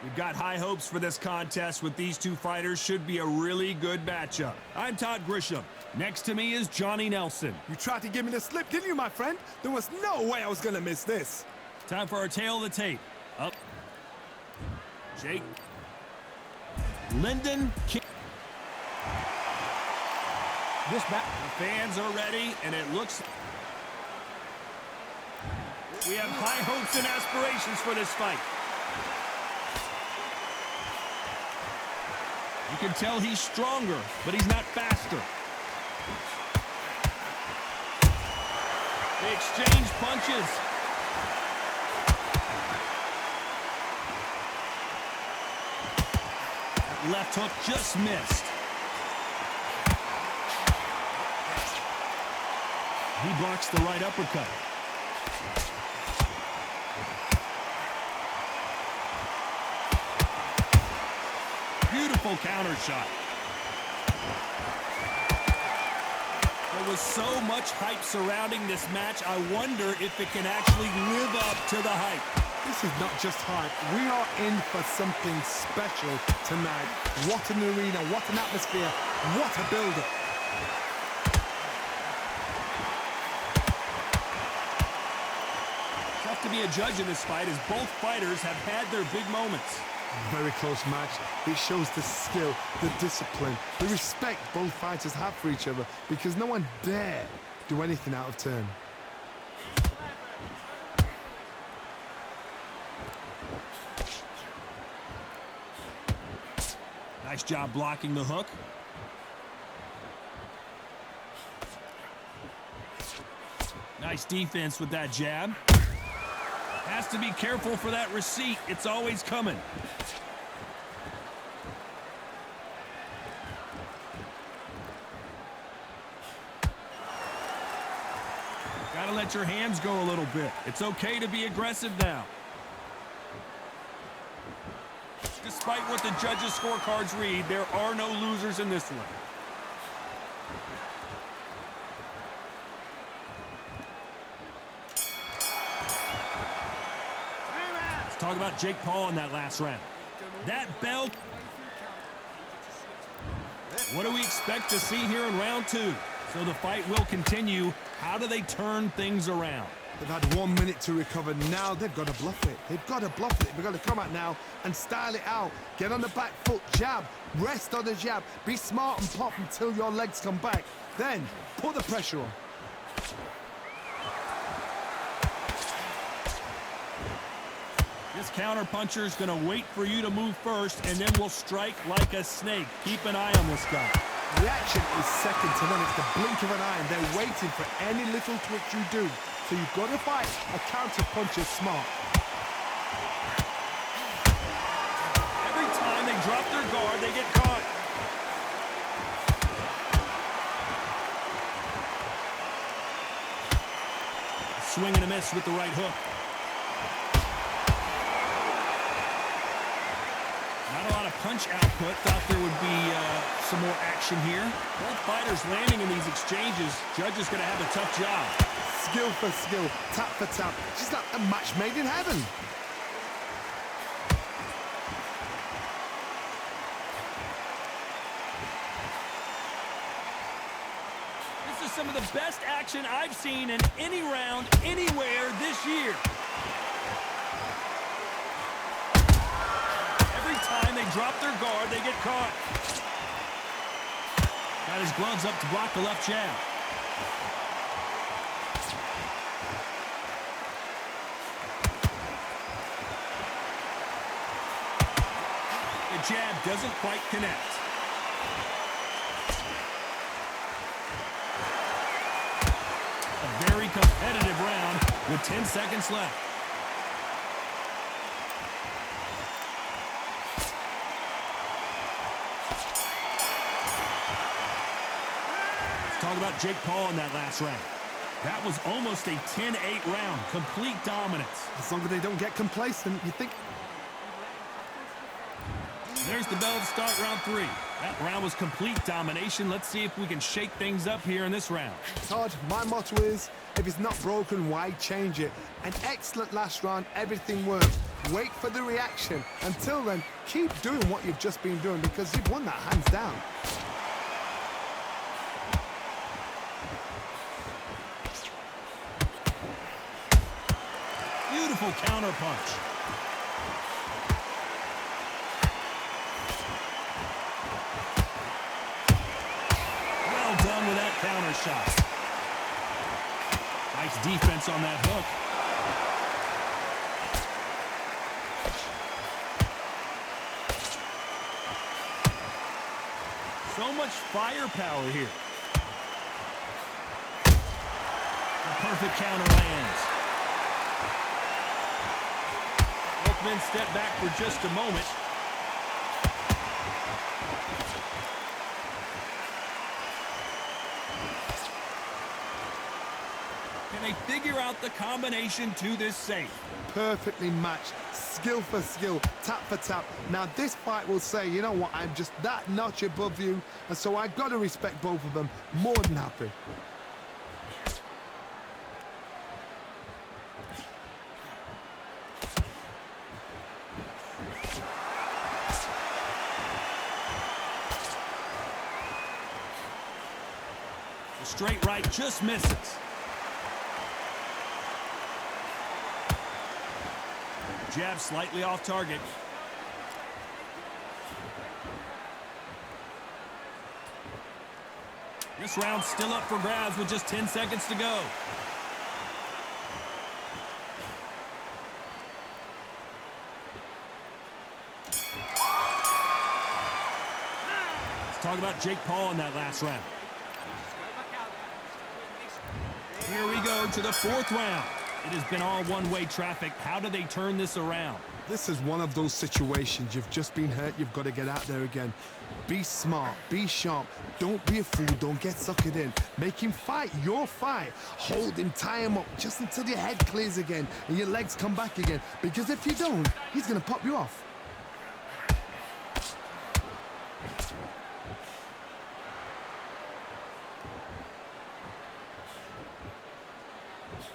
We've got high hopes for this contest with these two fighters. Should be a really good matchup. I'm Todd Grisham. Next to me is Johnny Nelson. You tried to give me the slip, didn't you, my friend? There was no way I was going to miss this. Time for our tail of the tape. Up. Jake. Lyndon King. The fans are ready, and it looks... We have high hopes and aspirations for this fight. You can tell he's stronger, but he's not faster. They exchange punches. That left hook just missed. He blocks the right uppercut. Beautiful counter shot. There was so much hype surrounding this match. I wonder if it can actually live up to the hype. This is not just hype. We are in for something special tonight. What an arena, what an atmosphere, what a build-up. Tough to be a judge in this fight as both fighters have had their big moments. Very close match. It shows the skill, the discipline, the respect both fighters have for each other because no one dare do anything out of turn. Nice job blocking the hook. Nice defense with that jab. Has to be careful for that receipt. It's always coming. Gotta let your hands go a little bit. It's okay to be aggressive now. Despite what the judges' scorecards read, there are no losers in this one. Talk about Jake Paul in that last round. That bell. What do we expect to see here in round two? So the fight will continue. How do they turn things around? They've had 1 minute to recover. Now they've got to bluff it. They've got to bluff it. They've got to come out now and style it out. Get on the back foot, jab, rest on the jab. Be smart and pop until your legs come back. Then put the pressure on. This counter-puncher is going to wait for you to move first, and then will strike like a snake. Keep an eye on this guy. Reaction is second to none. It's the blink of an eye, and they're waiting for any little twitch you do. So you've got to fight a counter-puncher smart. Every time they drop their guard, they get caught. Swing and a miss with the right hook. Not a lot of punch output. Thought there would be some more action here. Both fighters landing in these exchanges. Judge is going to have a tough job. Skill for skill, tap for tap. Just like a match made in heaven. This is some of the best action I've seen in any round, anywhere this year. Every time they drop their guard, they get caught. Got his gloves up to block the left jab. The jab doesn't quite connect. A very competitive round with 10 seconds left. Let's talk about Jake Paul in that last round. That was almost a 10-8 round. Complete dominance. As long as they don't get complacent, you think... There's the bell to start round three. That round was complete domination. Let's see if we can shake things up here in this round. Todd, my motto is, if it's not broken, why change it? An excellent last round, everything worked. Wait for the reaction. Until then, keep doing what you've just been doing because you've won that hands down. Beautiful counter punch. Well done with that counter shot. Nice defense on that hook. So much firepower here. The perfect counter lands. Both men step back for just a moment. Can they figure out the combination to this safe? Perfectly matched, skill for skill, tap for tap. Now this fight will say, you know what, I'm just that notch above you, and so I gotta respect both of them. More than happy. The straight right just misses. Jab slightly off target. This round's still up for grabs with just 10 seconds to go. Let's talk about Jake Paul in that last round. Here we go to the fourth round. It has been all one-way traffic. How do they turn this around? This is one of those situations. You've just been hurt. You've got to get out there again. Be smart. Be sharp. Don't be a fool. Don't get suckered in. Make him fight your fight. Hold him. Tie him up just until your head clears again and your legs come back again. Because if you don't, he's going to pop you off.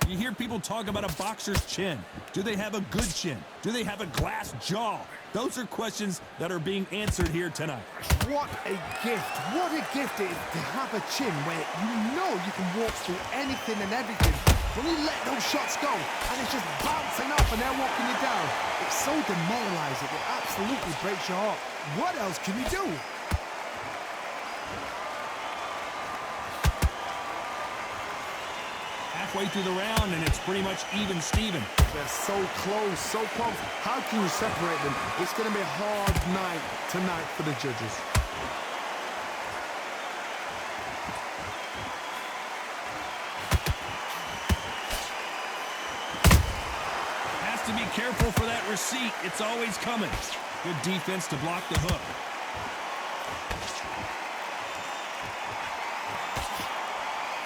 You hear people talk about a boxer's chin. Do they have a good chin? Do they have a glass jaw? Those are questions that are being answered here tonight. What a gift. What a gift it is to have a chin where you know you can walk through anything and everything. When you let those shots go and it's just bouncing up and they're walking you down, it's so demoralizing. It absolutely breaks your heart. What else can you do? Halfway through the round, and it's pretty much even Steven. They're so close, so close. How can you separate them? It's going to be a hard night tonight for the judges. Has to be careful for that receipt. It's always coming. Good defense to block the hook.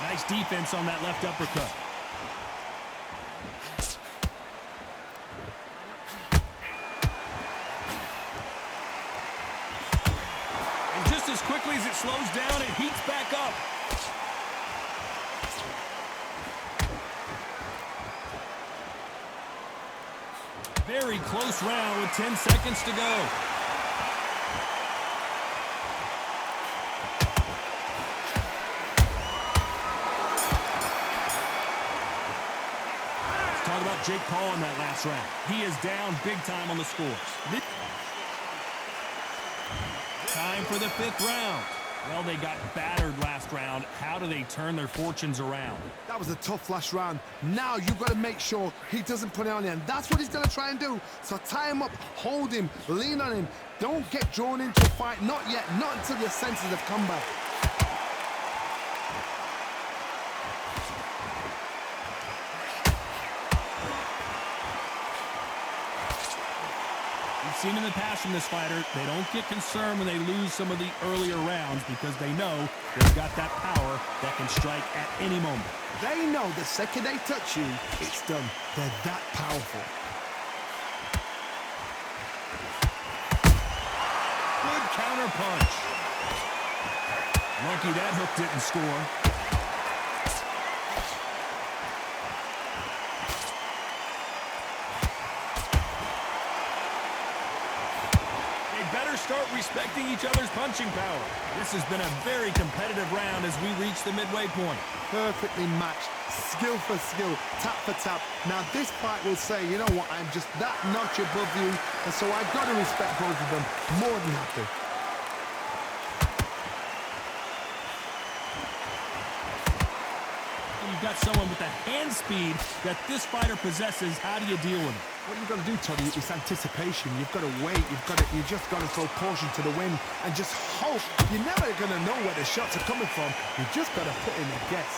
Nice defense on that left uppercut. And just as quickly as it slows down, it heats back up. Very close round with 10 seconds to go. Talk about Jake Paul in that last round. He is down big time on the scores. Time for the fifth round. Well, they got battered last round. How do they turn their fortunes around? That was a tough last round. Now you've got to make sure he doesn't put it on you. And that's what he's going to try and do. So tie him up, hold him, lean on him. Don't get drawn into a fight. Not yet. Not until your senses have come back. We've seen in the past from this fighter, they don't get concerned when they lose some of the earlier rounds because they know they've got that power that can strike at any moment. They know the second they touch you, it's done. They're that powerful. Good counter punch. Lucky that hook didn't score. start respecting each other's punching power. This has been a very competitive round as we reach the midway point. Perfectly matched, skill for skill, tap for tap. Now this fight will say, you know what, I'm just that notch above you, and so I've got to respect both of them more than happy. You've got someone with the hand speed that this fighter possesses. How do you deal with it? What you've got to do, Toddy, is anticipation. You've got to wait. You just got to throw caution to the wind and just hope. You're never going to know where the shots are coming from. You've just got to put in a guess.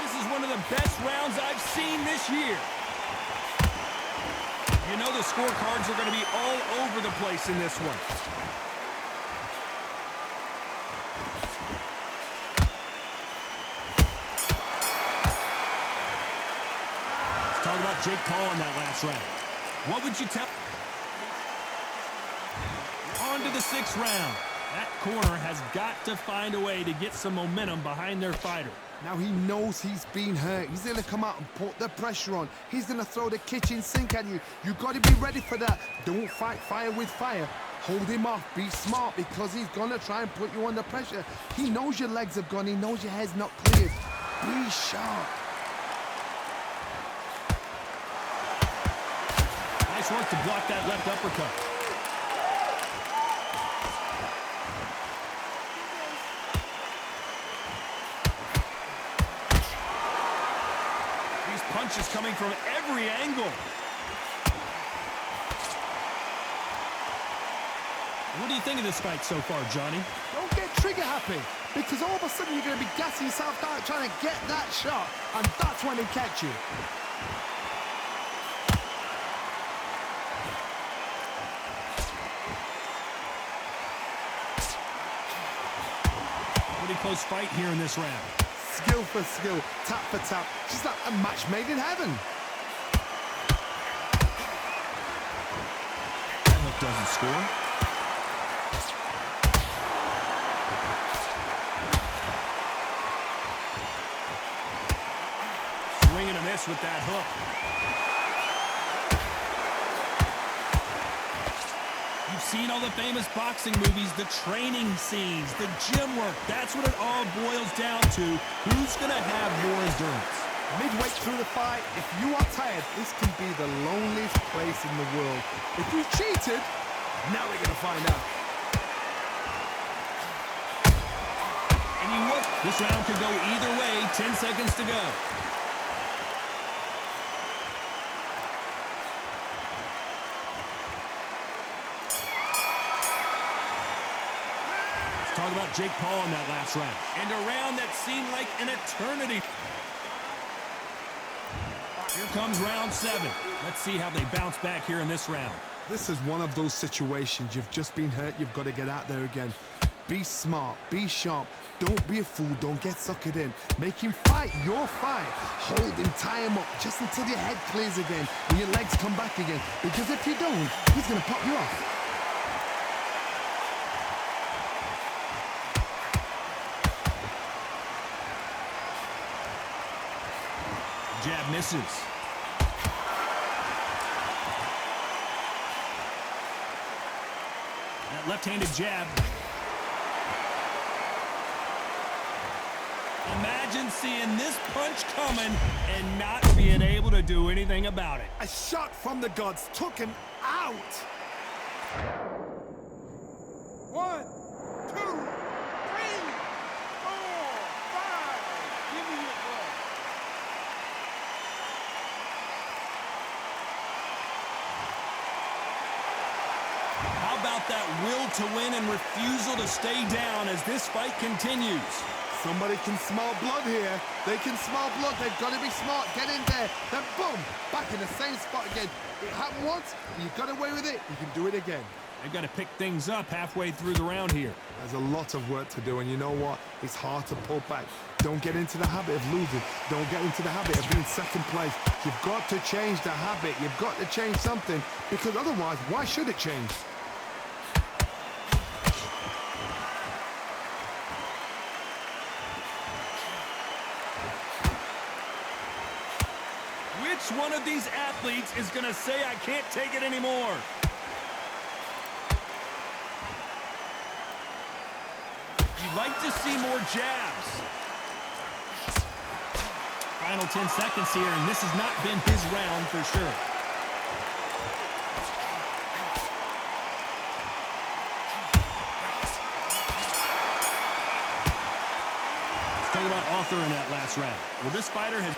This is one of the best rounds I've seen this year. You know the scorecards are going to be all over the place in this one. Let's talk about Jake Paul in that last round. What would you tell? On to the 6th round. That corner has got to find a way to get some momentum behind their fighter. Now he knows he's been hurt. He's going to come out and put the pressure on. He's going to throw the kitchen sink at you. You've got to be ready for that. Don't fight fire with fire. Hold him off. Be smart because he's going to try and put you under pressure. He knows your legs have gone. He knows your head's not cleared. Be sharp. Nice work to block that left uppercut. Punches coming from every angle. What do you think of this fight so far, Johnny? Don't get trigger happy, because all of a sudden you're going to be gassing yourself out trying to get that shot, and that's when he catch you. Pretty close fight here in this round. Skill for skill, tap for tap, just like a match made in heaven. That hook doesn't score. Swing and a miss with that hook. You've seen all the famous boxing movies, the training scenes, the gym work. That's what it all boils down to. Who's going to have more endurance? Midway through the fight, if you are tired, this can be the loneliest place in the world. If you cheated, now we're going to find out. And you look, this round could go either way. 10 seconds to go. Talk about Jake Paul in that last round. And a round that seemed like an eternity. Here comes round 7. Let's see how they bounce back here in this round. This is one of those situations. You've just been hurt. You've got to get out there again. Be smart. Be sharp. Don't be a fool. Don't get suckered in. Make him fight your fight. Hold him. Tie him up just until your head clears again and your legs come back again. Because if you don't, he's going to pop you off. Jab misses. That left-handed jab. Imagine seeing this punch coming and not being able to do anything about it. A shot from the gods took him out. 1, 2, 3, 4, 5. Give me your blood. How about that will to win and refusal to stay down as this fight continues? Somebody can smell blood here. They can smell blood. They've got to be smart. Get in there. Then boom, back in the same spot again. It happened once. You got away with it. You can do it again. They've got to pick things up halfway through the round here. There's a lot of work to do, and you know what? It's hard to pull back. Don't get into the habit of losing. Don't get into the habit of being second place. You've got to change the habit. You've got to change something, because otherwise, why should it change? Which one of these athletes is going to say, I can't take it anymore? You'd like to see more jabs. Final 10 seconds here, and this has not been his round for sure. Let's talk about Arthur in that last round. Well, this fighter has...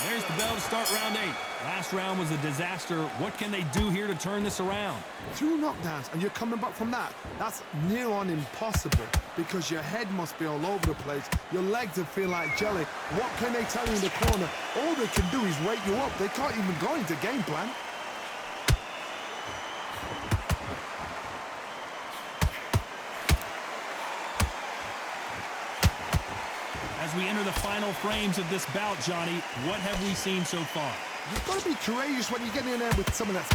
There's the bell to start round 8. Last round was a disaster. What can they do here to turn this around? 2 knockdowns and you're coming back from that. That's near on impossible because your head must be all over the place. Your legs will feel like jelly. What can they tell you in the corner? All they can do is wake you up. They can't even go into game plan. As we enter the final frames of this bout, Johnny, what have we seen so far? You've got to be courageous when you get in there with some of that.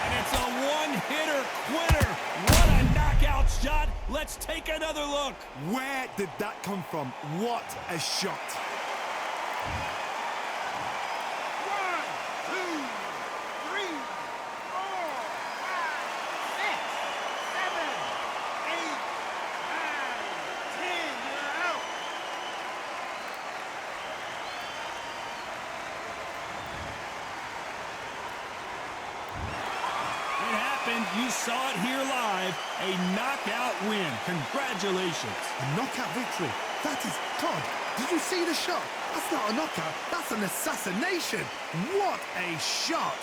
And it's a one-hitter quitter. What a knockout shot. Let's take another look. Where did that come from? What a shot. 1, 2, 3, 4, 5, 6, 7, 8, 9, 10. You're out. It happened. You saw it here live. A knockout win. Congratulations. A knockout victory. That is God. Did you see the shot? That's not a knockout. That's an assassination. What a shot.